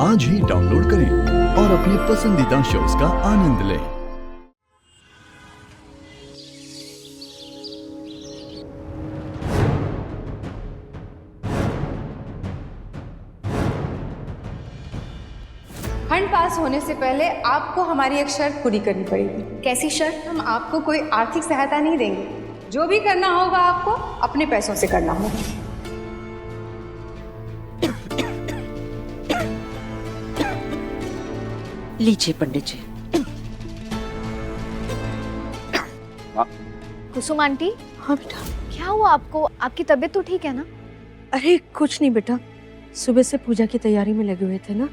आज ही डाउनलोड करें और अपने पसंदीदा शोज का आनंद लें। फंड पास होने से पहले आपको हमारी एक शर्त पूरी करनी पड़ेगी। कैसी शर्त? हम आपको कोई आर्थिक सहायता नहीं देंगे। जो भी करना होगा आपको अपने पैसों से करना होगा। लीजिए पंडित जी। कुसुम आंटी, हाँ बेटा। क्या हुआ आपको? आपकी तबीयत तो ठीक है ना? अरे कुछ नहीं बेटा, सुबह से पूजा की तैयारी में लगे हुए थे ना,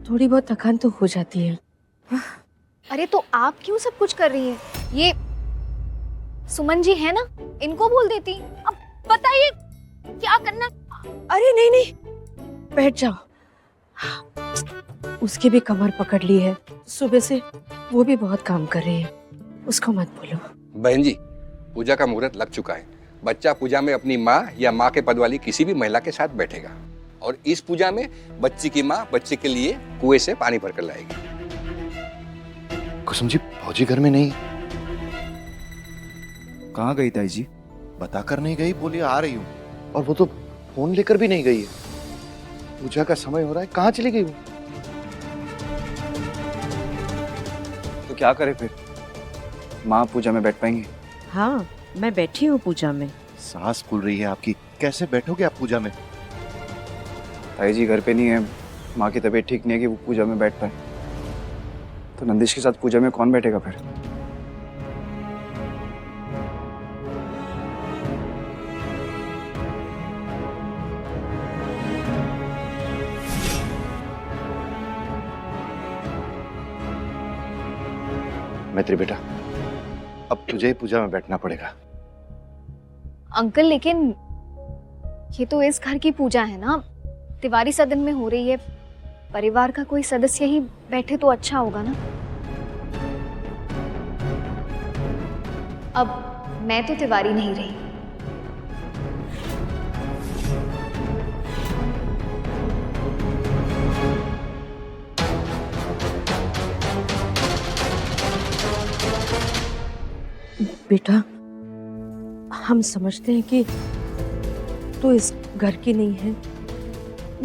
थोड़ी बहुत थकान तो हो जाती है। अरे तो आप क्यों सब कुछ कर रही है? ये सुमन जी है ना, इनको बोल देती। अब बताइए क्या करना। अरे नहीं नहीं, बैठ जाओ। उसकी भी कमर पकड़ ली है, सुबह से वो भी बहुत काम कर रही है, उसको मत बोलो। बहन जी, पूजा का मुहूर्त लग चुका है। बच्चा पूजा में अपनी माँ या माँ के पद वाली किसी भी महिला के साथ बैठेगा और इस पूजा में बच्ची की माँ बच्चे के लिए कुएं से पानी भरकर लाएगी। कुसुम जी, फौजी घर में नहीं? कहाँ गई ताई जी? बता कर नहीं गई, बोली आ रही हूँ, और वो तो फोन लेकर भी नहीं गई है। पूजा का समय हो रहा है, कहाँ चली गई वो? तो क्या करे फिर? माँ पूजा में बैठ पाएंगी? हाँ, मैं बैठी हूँ पूजा में। सांस फूल रही है आपकी, कैसे बैठोगे आप पूजा में? ताई जी घर पे नहीं है, माँ की तबीयत ठीक नहीं है कि वो पूजा में बैठ पाए। तो नंदिश के साथ पूजा में कौन बैठेगा फिर? मैत्री बेटा, अब तुझे ही पूजा में बैठना पड़ेगा। अंकल लेकिन ये तो इस घर की पूजा है ना, तिवारी सदन में हो रही है। परिवार का कोई सदस्य ही बैठे तो अच्छा होगा ना। अब मैं तो तिवारी नहीं रही। बेटा, हम समझते हैं कि तू इस घर की नहीं है,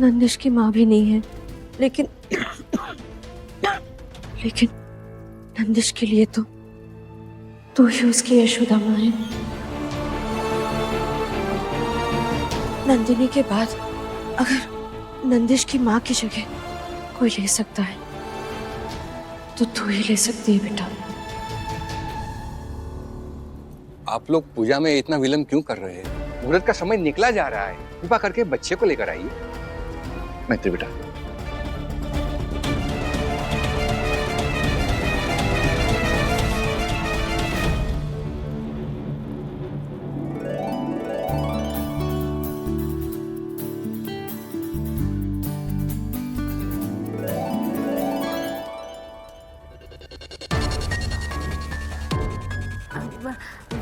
नंदिश की माँ भी नहीं है, लेकिन नंदिश के लिए तो तू ही उसकी यशोदा माँ है। नंदिनी के बाद अगर नंदिश की माँ की जगह कोई ले सकता है तो तू ही ले सकती है बेटा। आप लोग पूजा में इतना विलंब क्यों कर रहे हैं? मुहूर्त का समय निकला जा रहा है। कृपा करके बच्चे को लेकर आइए। मैत्री बेटा,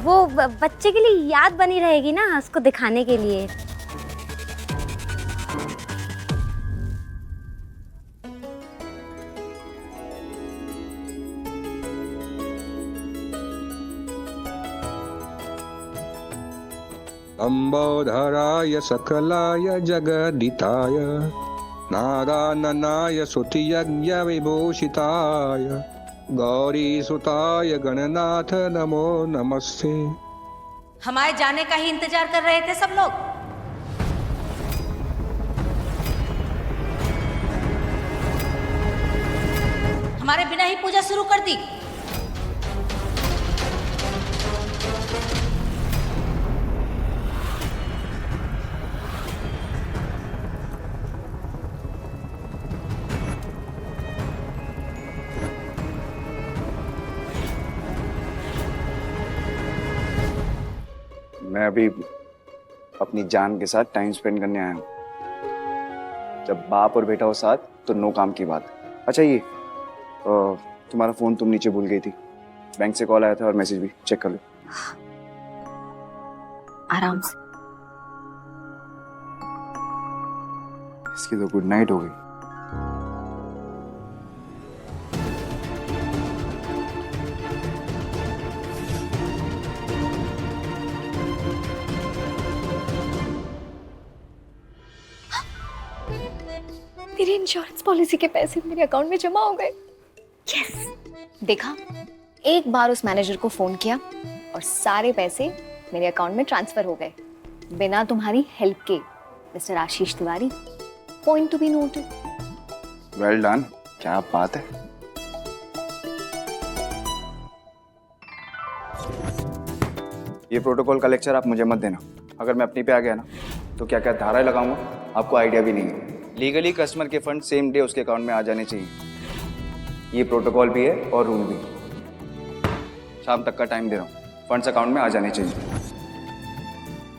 वो बच्चे के लिए याद बनी रहेगी ना, उसको दिखाने के लिए। लंबोदराय सकलाय जगदिताय नारायणाय स्तुतियज्ञ विभूषिताय गौरी सुताय गणनाथ नमो नमस्ते। हमारे जाने का ही इंतजार कर रहे थे सब लोग। हमारे बिना ही पूजा शुरू कर दी। मैं अभी अपनी जान के साथ टाइम स्पेंड करने आया हूँ। जब बाप और बेटा हो साथ तो नो काम की बात। अच्छा ये तुम्हारा फोन तुम नीचे भूल गई थी, बैंक से कॉल आया था और मैसेज भी, चेक कर लो। आराम से। इसकी तो गुड नाइट हो गई। तेरी इंश्योरेंस पॉलिसी के पैसे मेरे अकाउंट में जमा हो गए। यस, देखा, एक बार उस मैनेजर को फोन किया और सारे पैसे मेरे अकाउंट में ट्रांसफर हो गए, बिना तुम्हारी हेल्प के। Mister Ashish Tiwari, point to be noted. Well done, क्या बात है। ये प्रोटोकॉल का लेक्चर आप मुझे मत देना। अगर मैं अपनी पे आ गया ना तो क्या क्या धाराएं लगाऊंगा आपको आइडिया भी नहीं है। लीगली कस्टमर के फंड सेम डे उसके अकाउंट में आ जाने चाहिए, ये प्रोटोकॉल भी है और रूल भी। शाम तक का टाइम दे रहा हूँ, फंड्स अकाउंट में आ जाने चाहिए।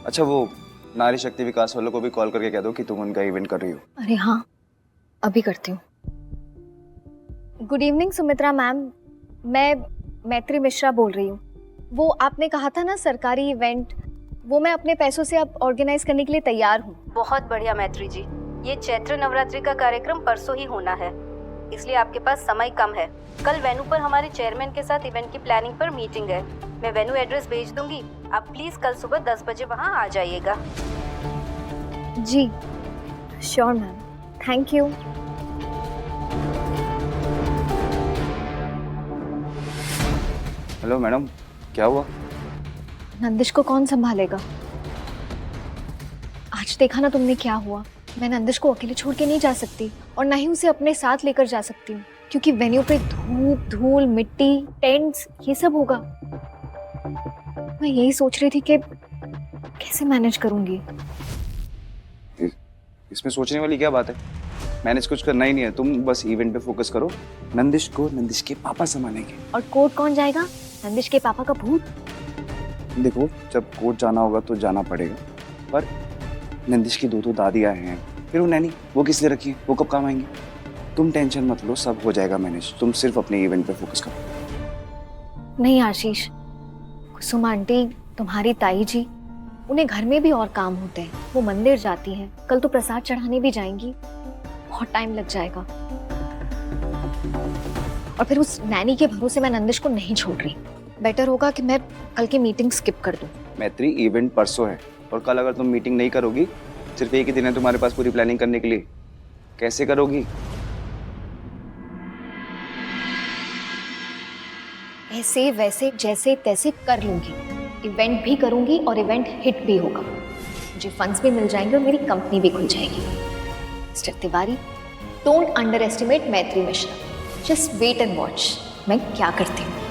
अच्छा, वो नारी शक्ति विकास वालों को भी कॉल करके कह दो कि तुम उनका इवेंट कर रही हो। अरे हाँ, अभी करती हूँ। गुड इवनिंग सुमित्रा मैम, मैं मैत्री मिश्रा बोल रही हूँ। वो आपने कहा था ना सरकारी इवेंट, वो मैं अपने पैसों से अब ऑर्गेनाइज करने के लिए तैयार हूँ। बहुत बढ़िया मैत्री जी, ये चैत्र नवरात्रि का कार्यक्रम परसों ही होना है, इसलिए आपके पास समय कम है। कल वेन्यू पर हमारे चेयरमैन के साथ इवेंट की प्लानिंग पर मीटिंग है। मैं वेन्यू एड्रेस भेज दूंगी, आप प्लीज कल सुबह 10 बजे वहाँ आ जाइएगा। जी sure ma'am, thank you. Hello madam, क्या हुआ? नंदिश को कौन संभालेगा? आज देखा ना तुमने क्या हुआ। मैं नंदिश को अकेले छोड़ के नहीं जा सकती और ना ही उसे अपने साथ लेकर जा सकती हूँ, क्योंकि वेन्यू पे धूप, धूल, मिट्टी, टेंट्स, ये सब होगा। मैं यही सोच रही थी कि कैसे मैनेज करूंगी। इसमें सोचने वाली क्या बात है? मैनेज कुछ करना ही नहीं है, तुम बस इवेंट पे फोकस करो। नंदिश को नंदिश के पापा संभालेंगे। और कोर्ट कौन जाएगा? नंदिश के पापा का भूत। देखो, जब कोर्ट जाना होगा तो जाना पड़ेगा, पर नंदिश की दो दादियाँ हैं, फिर वो नैनी, वो किस लिए रखी है, वो कब काम आएंगी? तुम टेंशन मत लो, सब हो जाएगा मैनेज। तुम सिर्फ अपने इवेंट पे फोकस करो। नहीं आशीष, कुसुम आंटी, तुम्हारी ताई जी, उन्हें घर में भी और काम होते हैं। वो मंदिर जाती हैं, कल तो प्रसाद चढ़ाने भी जाएंगी, बहुत टाइम लग जाएगा। और फिर उस नैनी के भरोसे मैं नंदिश को नहीं छोड़ रही। बेटर होगा कि मैं कल की मीटिंग स्किप कर दूं। मैत्री, इवेंट परसों है और कल अगर तुम मीटिंग नहीं करोगी, सिर्फ एक ही दिन है तुम्हारे पास पूरी प्लानिंग करने के लिए, कैसे करोगी? ऐसे वैसे जैसे तैसे कर लूंगी, इवेंट भी करूंगी और इवेंट हिट भी होगा। मुझे फंड्स भी मिल जाएंगे और मेरी कंपनी भी खुल जाएगी। Mister Tiwari, don't underestimate Maitri Mishra. Just wait and watch मैं क्या करती हूँ।